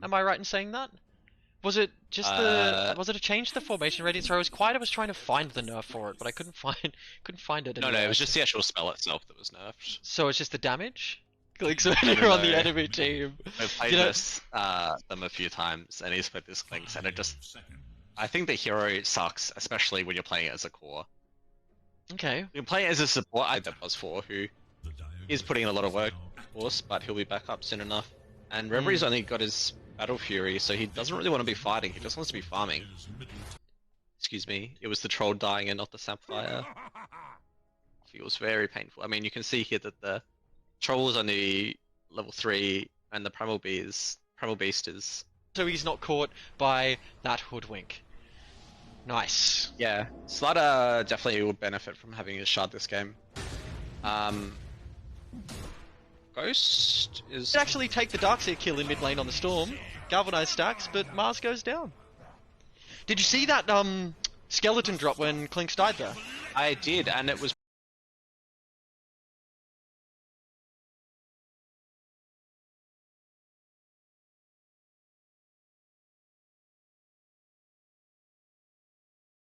Am I right in saying that? Was it just was it a change to the formation radiance? I was trying to find the nerf for it, but I couldn't find it. No, it was just the actual spell itself that was nerfed. So it's just the damage? Clinks when you're on the enemy team. I've played this them a few times, and he's played this Clinks, and it just... I think the hero sucks, especially when you're playing it as a core. Okay. You're playing it as a support, I have +4, who is putting in a lot of work, of course, but he'll be back up soon enough. And Revere's only got his Battle Fury, so he doesn't really want to be fighting, he just wants to be farming. Excuse me, it was the troll dying and not the Sapphire. Feels very painful. I mean, you can see here that the troll is only level 3, and the Primal Beast is... So he's not caught by that hoodwink. Nice. Yeah, Slider definitely would benefit from having a shard this game. Ghost is... Could actually take the Darkseer kill in mid lane on the Storm, galvanize stacks, but Mars goes down. Did you see that skeleton drop when Clinks died there? I did, and it was...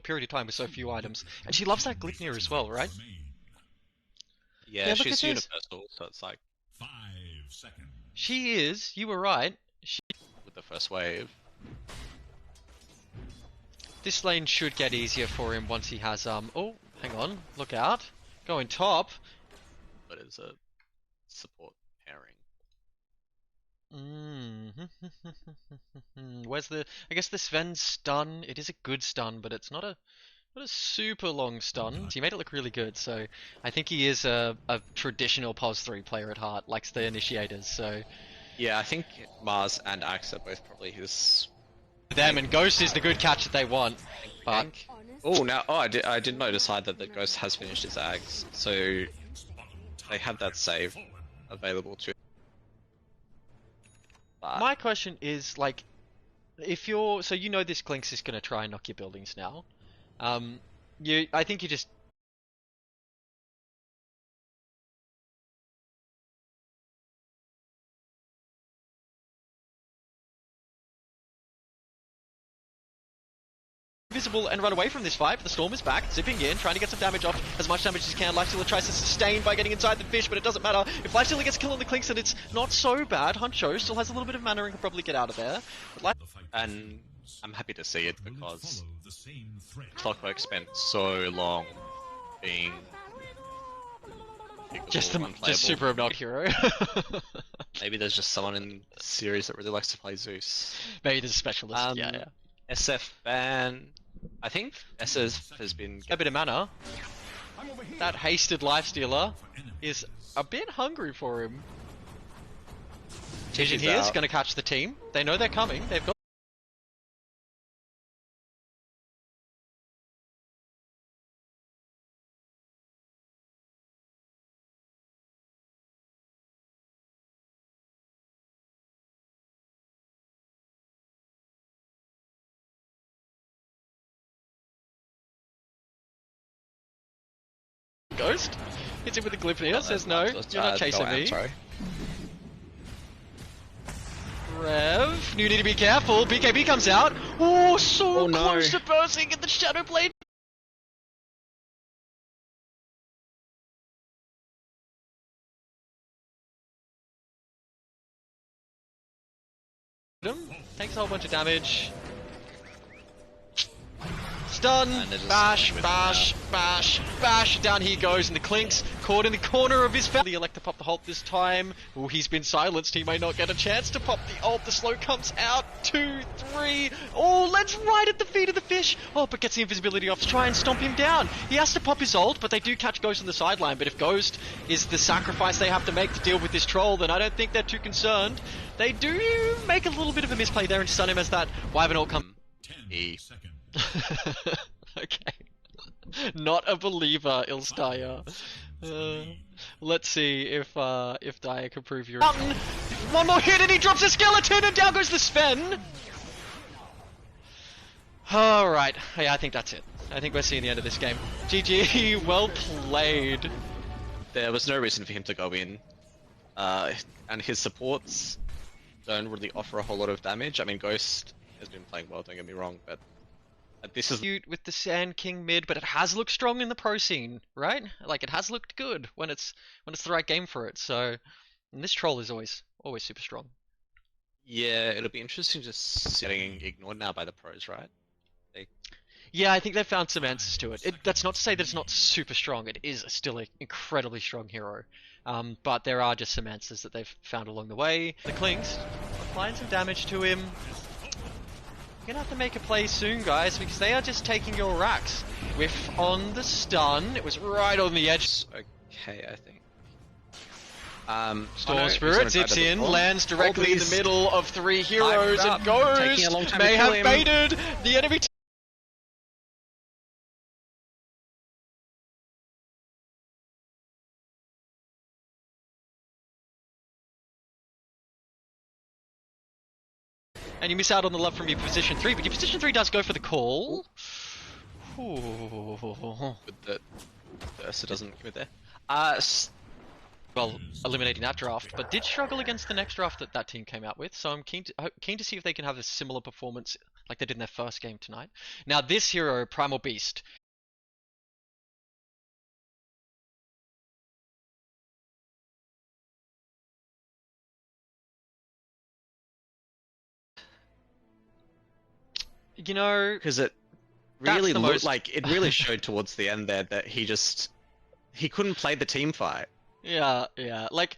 period of time with so few items, and she loves that Glypnir as well, right? Yeah, she's universal, so it's like 5 seconds. She is. You were right. With the first wave. This lane should get easier for him once he has oh, hang on, look out, going top. But it's a support pairing. Where's the... I guess the Sven stun, it is a good stun, but it's not a super long stun. He made it look really good, so I think he is a traditional POS 3 player at heart, likes the initiators, so... Yeah, I think Mars and Axe are both probably his... Them, and Ghost is the good catch that they want, but... I did notice that the Ghost has finished his Axe, so they have that save available to... My question is, like, if you're... So you know this Clinks is going to try and knock your buildings now. I think you just... Visible and run away from this fight, but the Storm is back, zipping in, trying to get some damage off, as much damage as he can. Lifestealer tries to sustain by getting inside the fish, but it doesn't matter. If Lifestealer gets a kill on the Clinks, then it's not so bad. Huncho still has a little bit of mana and can probably get out of there. And I'm happy to see it, because Clockwork spent so long being... Just super obnoxious hero. Maybe there's just someone in the series that really likes to play Zeus. Maybe there's a specialist, yeah. SF ban... I think SF has been... A bit of mana. That hasted Lifestealer is a bit hungry for him. Vision here is going to catch the team. They know they're coming. They've got... Ghost hits him with the Glypnir, says no, you're not chasing me. Sorry. Rev, you need to be careful. BKB comes out. Oh, so close to bursting in the Shadow Blade. Takes a whole bunch of damage. Stun, bash, bash, bash, bash, down he goes, and the Clinks caught in the corner of his family. Elect to pop the ult this time. Oh, he's been silenced, he may not get a chance to pop the ult. The slow comes out, 2, 3, oh, lands right at the feet of the fish. Oh, but gets the invisibility off to try and stomp him down. He has to pop his ult, but they do catch Ghost on the sideline. But if Ghost is the sacrifice they have to make to deal with this troll, then I don't think they're too concerned. They do make a little bit of a misplay there and stun him as that Wyvern ult comes. 10 seconds. Okay. Not a believer, Ilstaya. Let's see if Daya can prove you wrong. One more hit and he drops a skeleton and down goes the Sven! Alright, yeah, I think that's it. I think we're seeing the end of this game. GG, well played. There was no reason for him to go in. And his supports don't really offer a whole lot of damage. I mean, Ghost has been playing well, don't get me wrong, but this is with the Sand King mid, but it has looked strong in the pro scene, right? Like it has looked good when it's the right game for it. So, and this troll is always super strong. yeah, it'll be interesting just getting ignored now by the pros, right? Yeah, I think they've found some answers to it. That's not to say that it's not super strong. It is still an incredibly strong hero. But there are just some answers that they've found along the way. The Clinks applying some damage to him. You're gonna have to make a play soon, guys, because they are just taking your racks. Whiff on the stun. It was right on the edge. Okay, I think. Storm Spirit zips in, lands directly in the middle of three heroes, and Ghost may have baited the enemy. And you miss out on the love from your position 3, but your position 3 does go for the call. Ooh. But the Ursa doesn't commit there. Well, eliminating that draft, but did struggle against the next draft that team came out with, so I'm keen to see if they can have a similar performance like they did in their first game tonight. Now this hero, Primal Beast. You know, because it really looked like it really showed towards the end there that he couldn't play the team fight. Yeah, like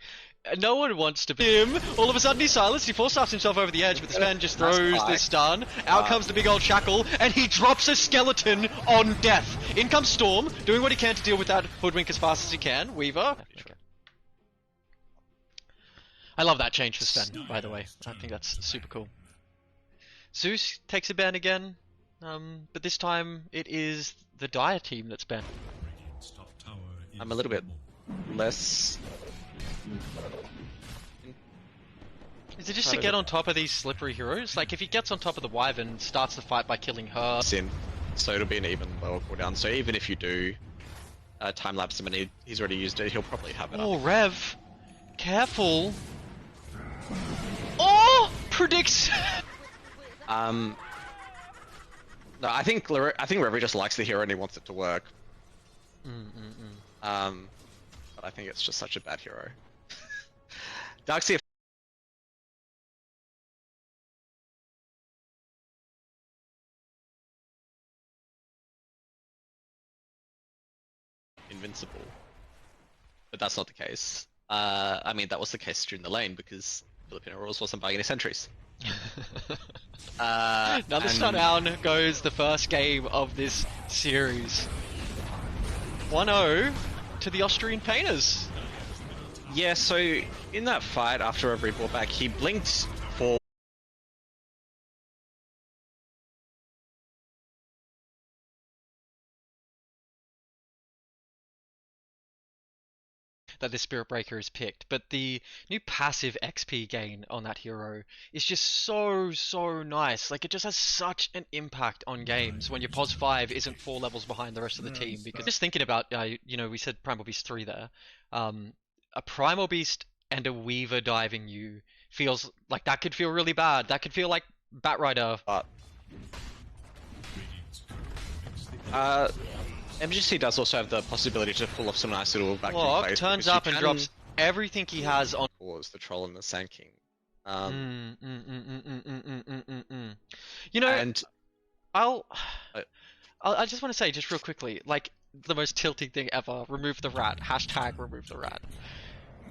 no one wants to be him. All of a sudden he's silenced. He force-stops himself over the edge, but the Sven just throws the stun. Out comes the big old shackle, and he drops a skeleton on death. In comes Storm, doing what he can to deal with that hoodwink as fast as he can. Weaver. I love that change for Sven, by the way. I think that's super cool. Zeus takes a ban again, but this time it is the Dire team that's banned. I'm a little bit less. Is it just to get on top of these slippery heroes? Like if he gets on top of the Wyvern, starts the fight by killing her. Sin, so it'll be an even lower cooldown. So even if you do time lapse him and he's already used it, he'll probably have it. Oh, Rev, careful! Oh, predicts. No, I think Reverie just likes the hero and he wants it to work. But I think it's just such a bad hero. Darkseer. Invincible. But that's not the case. I mean, that was the case during the lane because Filipino Royals wasn't buying any sentries. Another shutdown goes the first game of this series. 1-0 to the Austrian Painters. Yeah, so in that fight after Reverie brought back, he blinked for that the Spirit Breaker is picked, but the new passive XP gain on that hero is just so nice. Like it just has such an impact on games when your POS 5 isn't 4 levels behind the rest of the team. Because just thinking about, you know, we said Primal Beast 3 there. A Primal Beast and a Weaver diving you feels like that could feel really bad. That could feel like Batrider. MGC does also have the possibility to pull off some nice little vacuum plays. Turns up and drops everything he has on. Was the Troll and the Sand King. You know, and I just want to say, just real quickly, like the most tilting thing ever. Remove the rat. Hashtag remove the rat.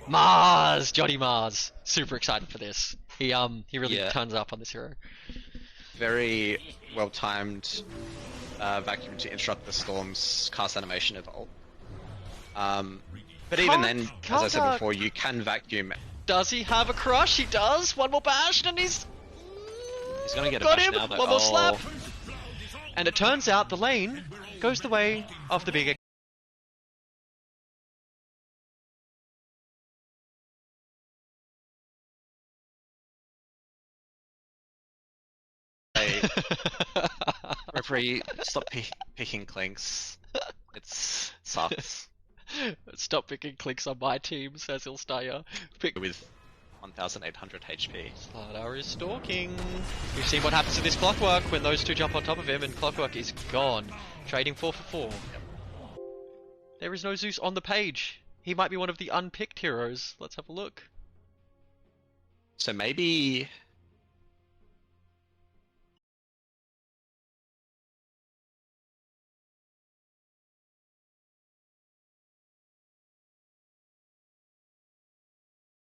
Mars, Johnny Mars. Super excited for this. He really turns up on this hero. Very well timed. Vacuum to interrupt the Storm's cast animation evolve. But even then, as I said before, you can vacuum. Does he have a crush? He does. One more bash, and he's gonna get got a bash him. now. But One more slap. And it turns out the lane goes the way of the bigger. Referee, stop picking Clinks. It sucks. Stop picking Clinks on my team, says Ilstaya. With 1,800 HP. Slardar is stalking. We've seen what happens to this Clockwork when those two jump on top of him, and Clockwork is gone. Trading 4 for 4. Yep. There is no Zeus on the page. He might be one of the unpicked heroes. Let's have a look. So maybe...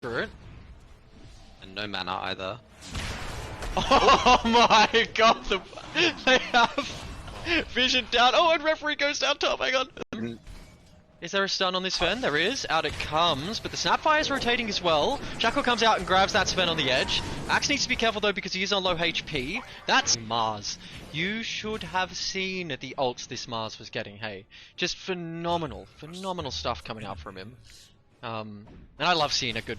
It. And no mana either. Oh my god, they have vision down. Oh, and referee goes down top, hang on. Is there a stun on this Sven? There is. Out it comes, but the Snapfire is rotating as well. Jackal comes out and grabs that Sven on the edge. Axe needs to be careful though because he is on low HP. That's Mars. You should have seen the ults this Mars was getting, hey. Just phenomenal stuff coming out from him. And I love seeing a good...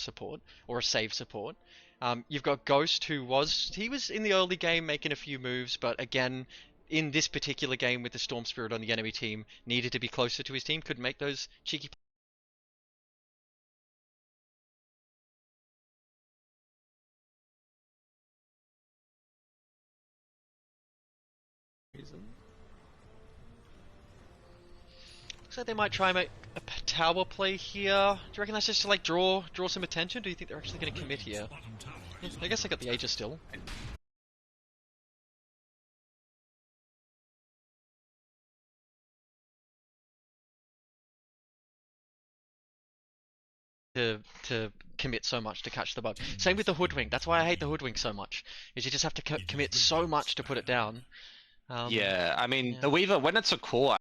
support, or a save support. You've got Ghost, he was in the early game making a few moves, but again, in this particular game with the Storm Spirit on the enemy team, needed to be closer to his team, could make those cheeky... Looks like they might try and make a tower play here. Do you reckon that's just to like draw some attention? Do you think they're actually going to commit here? Yeah, I guess they got the Aegis still. To commit so much to catch the bug. Same with the Hoodwink. That's why I hate the Hoodwink so much. Is you just have to commit so much to put it down. Yeah, I mean, yeah. the Weaver, when it's a core...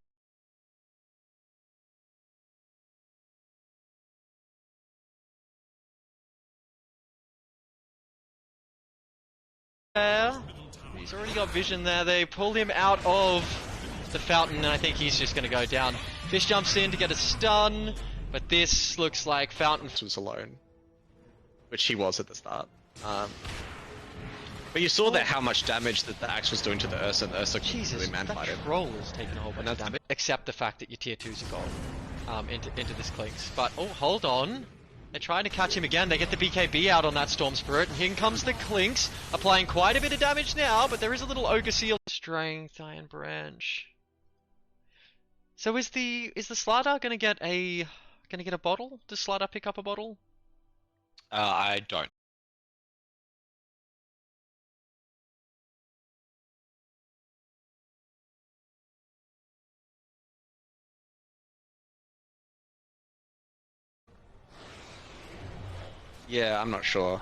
He's already got vision there. They pulled him out of the fountain, and I think he's just going to go down. Fish jumps in to get a stun, but this looks like Fountain was alone, which he was at the start. But you saw that how much damage that the axe was doing to the Ursa, and the Ursa couldn't really man-fight him. That troll is taking a whole bunch of damage, except the fact that your tier 2s are gone into this Clinks. But, oh, hold on. They're trying to catch him again. They get the BKB out on that Storm Spirit, and here comes the Clinks, applying quite a bit of damage now, but there is a little Ogre Seal. Strength, Iron Branch. So is the Slardar gonna get a bottle? Does Slardar pick up a bottle? I don't. Yeah, I'm not sure.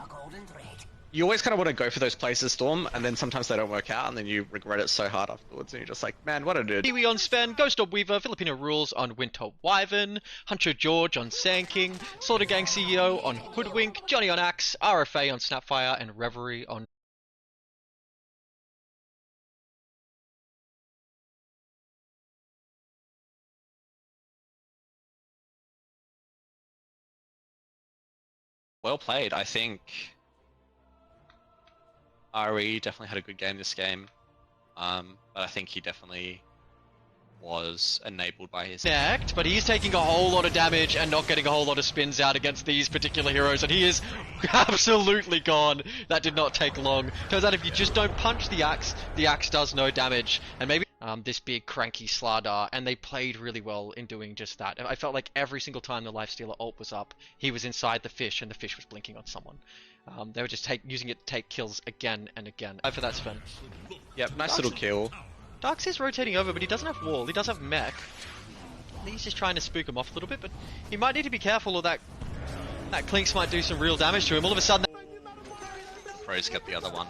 You always kind of want to go for those places, Storm, and then sometimes they don't work out, and then you regret it so hard afterwards, and you're just like, man, what a dude. Kiwi on Sven, Ghost of Weaver, Filipino Rules on Winter Wyvern, Hunter George on Sand King, Slaughter Gang CEO on Hoodwink, Johnny on Axe, RFA on Snapfire, and Reverie on... Well played, I think. RE definitely had a good game this game, but I think he definitely was enabled by his... But he's taking a whole lot of damage and not getting a whole lot of spins out against these particular heroes, and he is absolutely gone. That did not take long. Turns out if you just don't punch the axe does no damage, and maybe this big cranky Slardar, and they played really well in doing just that. I felt like every single time the Lifestealer ult was up, he was inside the fish, and the fish was blinking on someone. They were just using it to take kills again and again. For that Sven. Yep, nice little kill. Darks is rotating over, but he doesn't have wall. He does have mech. I think he's just trying to spook him off a little bit, but he might need to be careful, or that Clinks might do some real damage to him. All of a sudden, Pros get the other one.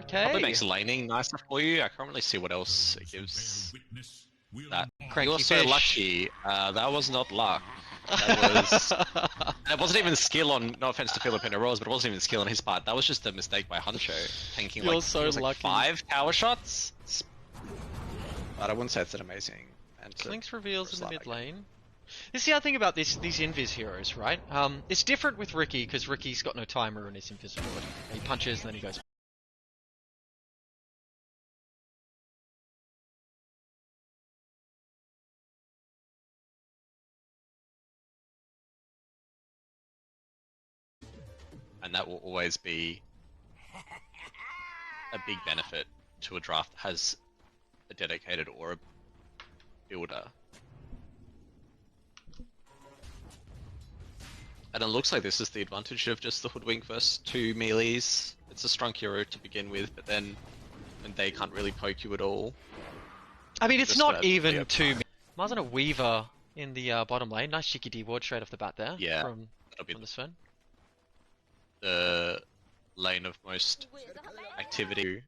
Okay. Probably makes laning nicer for you. I can't really see what else it gives. That Cranky you were so fish. lucky. That was not luck. That wasn't even skill on. No offense to Filipino Rose, but it wasn't even skill on his part. That was just a mistake by Huncho, tanking You're like, so lucky. like 5 tower shots. But I wouldn't say it's an amazing. And Clinks reveals in the mid lane. This is the other thing about these invis heroes, right? It's different with Ricky, because Ricky's got no timer on his invisibility. He punches and then he goes. And that will always be a big benefit to a draft that has a dedicated aura builder. And it looks like this is the advantage of just the Hoodwink versus 2 melees. It's a strong hero to begin with, but then when they can't really poke you at all. I mean, it's not even 2 Mars on a Weaver in the bottom lane. Nice cheeky D-ward straight off the bat there. Yeah, from that'll be the Sven. The lane of most activity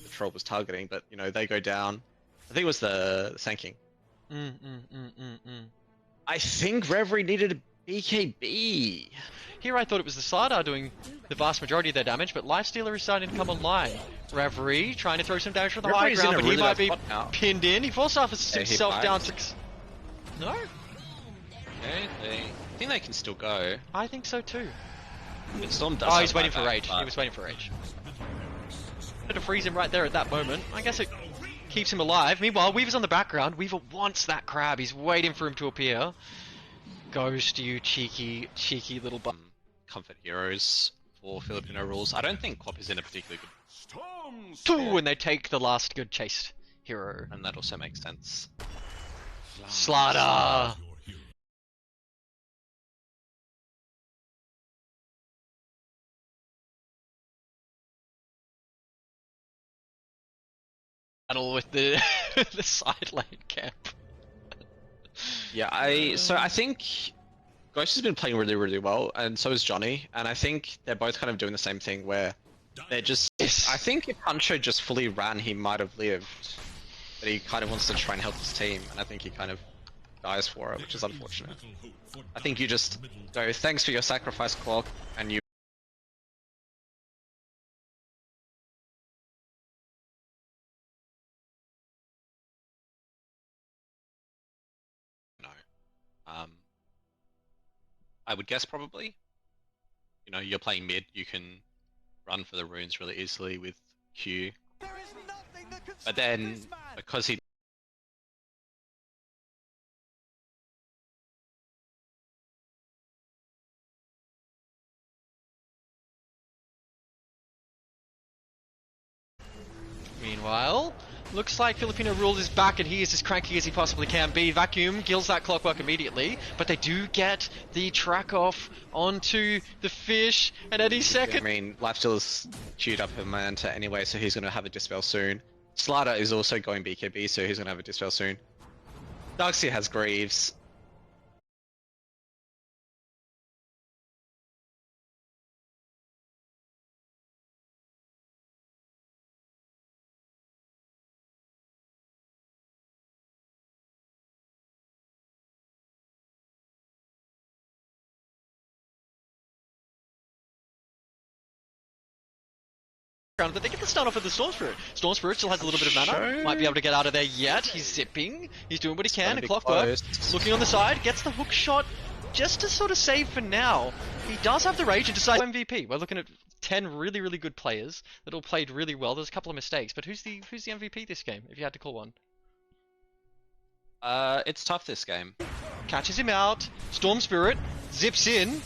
the troll was targeting, but you know, they go down. I think it was the Sanking. I think Reverie needed a BKB. Here I thought it was the Slardar doing the vast majority of their damage, but Lifestealer is starting to come online. Reverie trying to throw some damage from the high ground, but he might be pinned in. He forced off himself down 6. No? Okay, I think they can still go. I think so too. Storm does oh, he's waiting for Rage. He was waiting for Rage. To freeze him right there at that moment. I guess it keeps him alive. Meanwhile, Weaver's on the background. Weaver wants that crab. He's waiting for him to appear. Ghost, you cheeky little butt. Comfort heroes for Filipino rules. I don't think Quap is in a particularly good... Two, and they take the last good chased hero. And that also makes sense. Slardar! Battle with the the side lane camp. Yeah, I think Ghost has been playing really well, and so is Johnny, and I think they're both kind of doing the same thing where they're just... I think if Pancho just fully ran, he might have lived, but he kind of wants to try and help his team, and I think he kind of dies for it, which is unfortunate. I think you just go, thanks for your sacrifice, Quark, and you... I would guess probably. You know, you're playing mid, you can run for the runes really easily with Q. But then, because he... Meanwhile, looks like Filipino Rules is back and he is as cranky as he possibly can be. Vacuum kills that Clockwork immediately, but they do get the track off onto the fish, and any second... I mean, Lifesteal's queued up a Manta anyway, so he's going to have a Dispel soon. Slardar is also going BKB, so he's going to have a Dispel soon. Darkseer has Greaves. But they get the stun off of the Storm Spirit. Storm Spirit still has a little bit of mana. Might be able to get out of there yet. He's zipping. He's doing what he can. And Clockwork looking on the side. Gets the hook shot just to sort of save for now. He does have the rage and decides MVP. We're looking at 10 really good players that all played really well. There's a couple of mistakes. But who's the MVP this game, if you had to call one? It's tough this game. Catches him out. Storm Spirit zips in.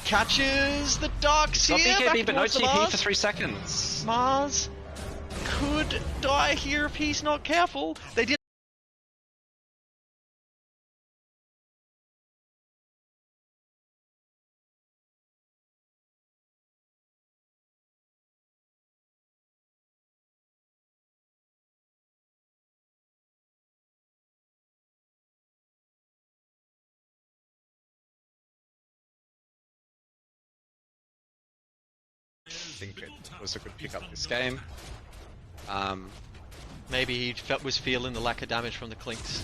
Catches the Darkseer. BKB, but no TP for 3 seconds. Mars could die here if he's not careful. They did. I think it was a good pick up this game. Maybe he was feeling the lack of damage from the Clinks.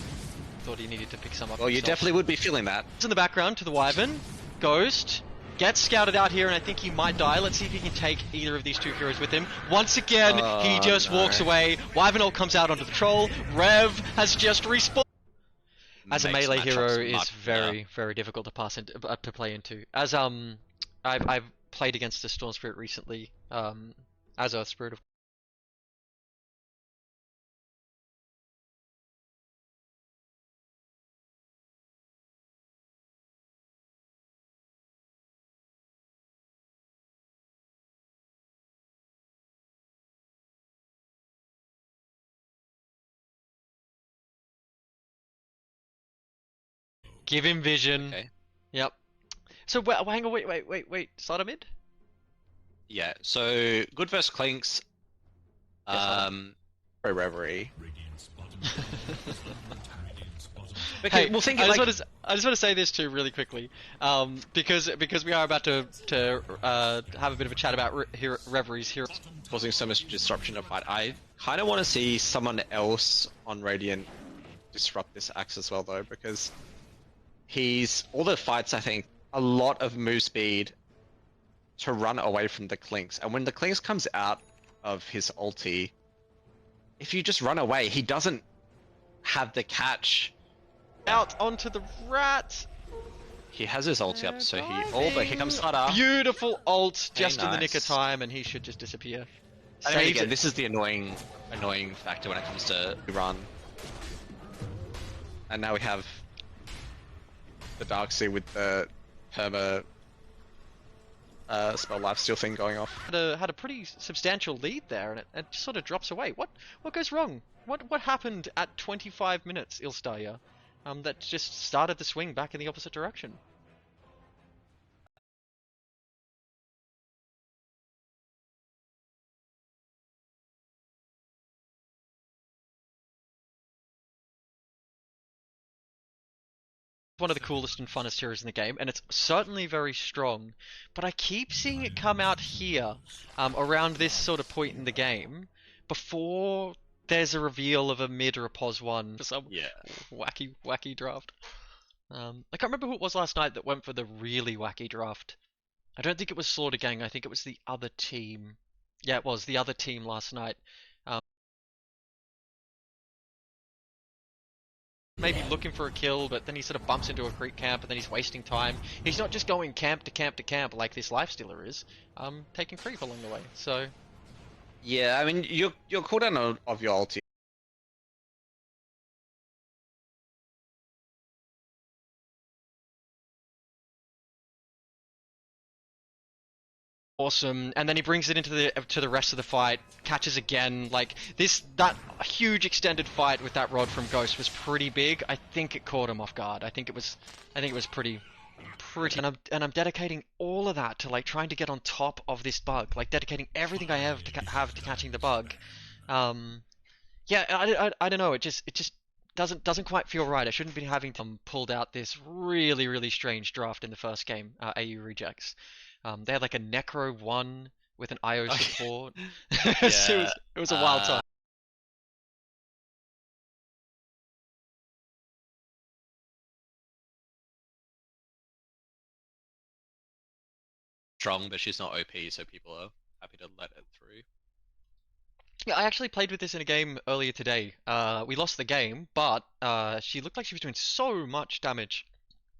Thought he needed to pick some up. Well, you definitely would be feeling that. In the background to the Wyvern. Ghost gets scouted out here, and I think he might die. Let's see if he can take either of these two heroes with him. Once again, he just walks away. Wyvern ult comes out onto the troll. Rev has just respawned. as a makes melee hero matchups is much very, very difficult to pass into, to play into. As I've played against a Storm Spirit recently, as Earth Spirit. Give him vision. Okay. Yep. So hang on, wait. Start mid. Yeah. So good versus Clinks. Yes, Pro Reverie. Radiant's bottom tower is under attack. Radiant's bottom tower. Because Hey, we'll think I like just want to say this too really quickly, because we are about to have a bit of a chat about Reverie's hero. causing so much disruption to fight. I kind of want to see someone else on Radiant disrupt this axe as well, though, because he's all the fights. I think a lot of move speed to run away from the Clinks, and when the Clinks comes out of his ulti, if you just run away, he doesn't have the catch. Out onto the rat. He has his ulti up, so he. Oh, but here comes Sutter. Beautiful ult, just in the nick of nice. time, and he should just disappear. I mean, Saves again, it. this is the annoying factor when it comes to run. And now we have the Darkseid with the perma spell lifesteal thing going off. Had a pretty substantial lead there, and it just sort of drops away. What goes wrong? What happened at 25 minutes, Ilstaya, that just started the swing back in the opposite direction? One of the coolest and funnest heroes in the game, and it's certainly very strong, but I keep seeing it come out here, around this sort of point in the game, before there's a reveal of a mid or a pos 1 for some wacky draft. I can't remember who it was last night that went for the really wacky draft. I don't think it was Slaughter Gang, I think it was the other team. Yeah, it was the other team last night. Maybe looking for a kill, but then he sort of bumps into a creep camp, and then he's wasting time. He's not just going camp to camp to camp like this lifestealer is, taking creep along the way. So Yeah, I mean, your cooldown of your ulti. awesome, and then he brings it into the rest of the fight, catches again. Like that huge extended fight with that rod from Ghost was pretty big. I think it caught him off guard. I think it was pretty, and I'm dedicating all of that to like trying to get on top of this bug, like dedicating everything I have to catching the bug. Yeah, I don't know. It just doesn't quite feel right. I shouldn't be having pulled out this really strange draft in the first game. AU rejects. They had like a Necro 1 with an IO support. So it was a wild time. Strong, but she's not OP, so people are happy to let it through. Yeah, I actually played with this in a game earlier today. We lost the game, but she looked like she was doing so much damage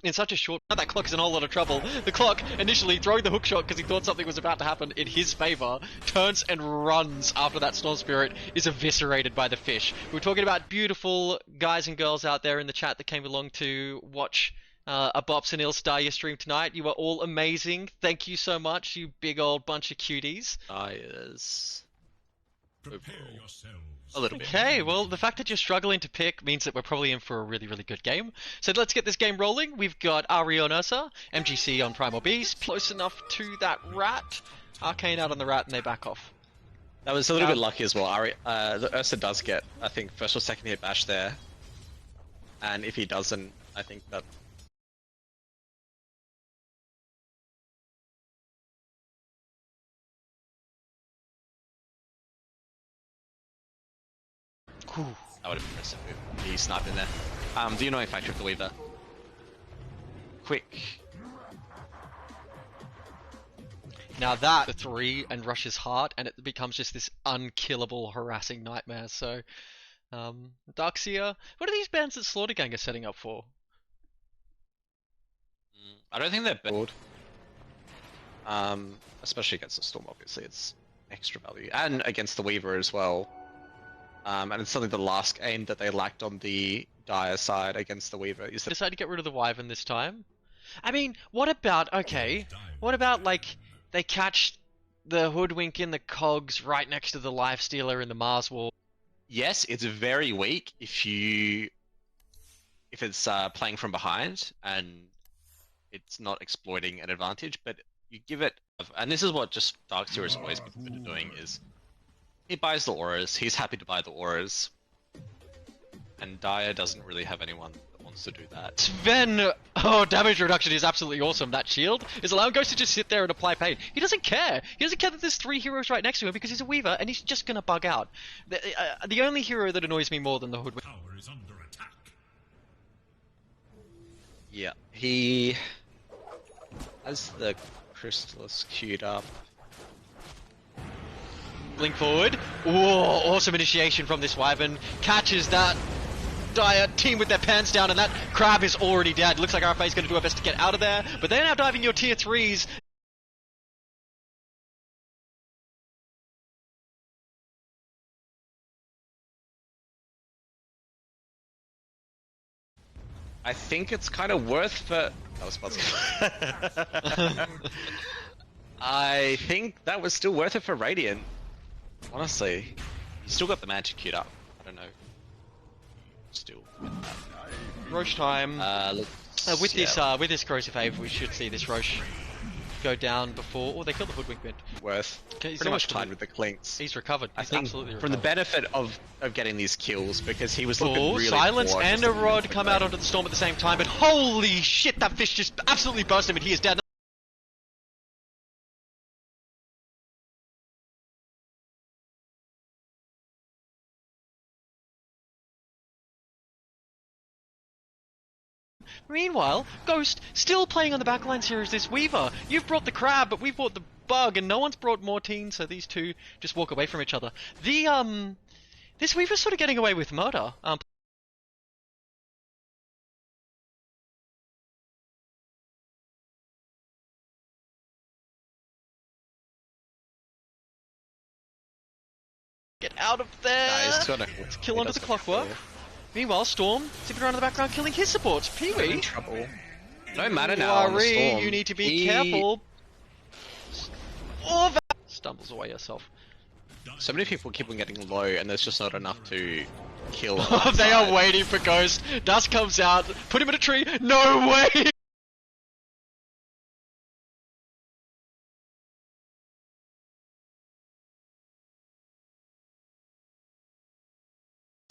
in such a short. That clock is in a whole lot of trouble. The clock initially throwing the hook shot because he thought something was about to happen in his favor, turns and runs after that Storm Spirit is eviscerated by the fish. We're talking about beautiful guys and girls out there in the chat that came along to watch a Bops and Ilstar stream tonight. You are all amazing. Thank you so much, you big old bunch of cuties. Yes. Prepare yourselves. A little bit. Okay, well, the fact that you're struggling to pick means that we're probably in for a really good game. So let's get this game rolling. We've got Ari on Ursa, MGC on Primal Beast, close enough to that rat. Arcane out on the rat, and they back off. That was a little bit lucky as well. The Ursa does get, I think, first or second hit bash there. And if he doesn't, I think that... That would have been impressive if he sniped in there. The annoying factor of the Weaver. Quick. Now that the 3 and rushes hard, and it becomes just this unkillable, harassing nightmare. So Darkseer. What are these bands that Slaughter Gang are setting up for? I don't think they're build. Especially against the Storm, obviously, it's extra value. And against the Weaver as well. And it's something the last game that they lacked on the Dire side against the Weaver is that Decided to get rid of the Wyvern this time. I mean, what about, like, they catch the Hoodwink in the Cogs right next to the Lifestealer in the Mars Wall? yes, it's very weak if it's playing from behind and it's not exploiting an advantage, but you give it, and this is what just Darkseer has always been good at doing, is he buys the auras, he's happy to buy the auras, and Dire doesn't really have anyone that wants to do that. Sven! Oh, damage reduction is absolutely awesome. That shield is allowing Ghost to just sit there and apply pain. He doesn't care. He doesn't care that there's 3 heroes right next to him because he's a Weaver and he's just gonna bug out. The only hero that annoys me more than the Hoodwink. Tower is under attack. Yeah, he has the Crystallis queued up. Blink forward. Ooh, awesome initiation from this Wyvern. Catches that Dire team with their pants down, and that crab is already dead. Looks like RFA is going to do her best to get out of there, but they're now diving your tier 3s. I think it's kind of worth for... That was possible. I think that was still worth it for Radiant. Honestly. You still got the magic queued up. I don't know. Still get that. Roche time. With this corrosive wave, we should see this Roche go down before... Oh, they killed the Hoodwink mid. Worth. Okay, Pretty much tied with the clinks. He's recovered. I He's think absolutely from recovered. the benefit of getting these kills, because he was looking really Silence poor, and just a Rod come out onto the Storm at the same time, but holy shit, that fish just absolutely burst him and he is dead. Meanwhile, Ghost still playing on the backlines here as this Weaver. You've brought the crab, but we've brought the bug, and no one's brought Mortine, so these two just walk away from each other. This Weaver's sort of getting away with murder. Get out of there! Nah, Let's kill onto the clockwork. Meanwhile, Storm zipping around in the background, killing his supports. Pee-wee! in trouble. No matter now on the Worry, Storm. you need to be careful. Oh, stumbles away yourself. So many people keep on getting low, and there's just not enough to kill. They are waiting for Ghost. Dust comes out. Put him in a tree. No way!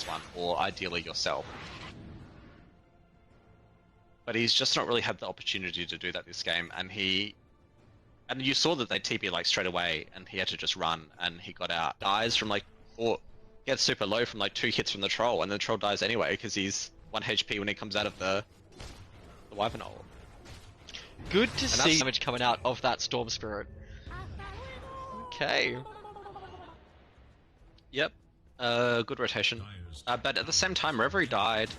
One, or ideally yourself. But he's just not really had the opportunity to do that this game, and you saw that they TP like straight away, and he had to just run, and he got out. Dies from like, or gets super low from like 2 hits from the troll, and the troll dies anyway because he's 1 HP when he comes out of the Wyvern ult. Good to see damage coming out of that Storm Spirit. Okay. Yep. Good rotation. But at the same time, Reverie died.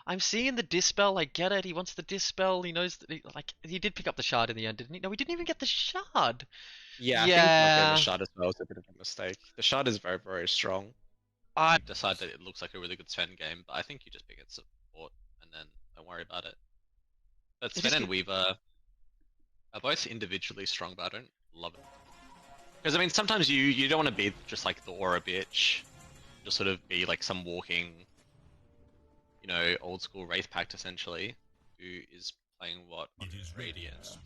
I'm seeing the Dispel, I get it, he wants the Dispel, he knows that he did pick up the shard in the end, didn't he? No, he didn't even get the shard! Yeah, I think not getting the shard as well was a bit of a mistake. The shard is very, very strong. I decide that it looks like a really good Sven game, but I think you just pick it support, and then don't worry about it. But Sven and Weaver are both individually strong, but I don't love it. Because, I mean, sometimes you don't want to be just like the aura bitch. Just sort of be like some walking, you know, old school Wraith Pact essentially, who is playing what on Radiant.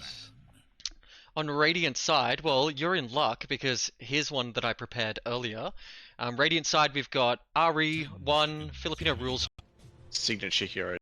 On Radiant side, well, you're in luck because here's one that I prepared earlier. Radiant side, we've got RE1 Filipino rules. Signature hero.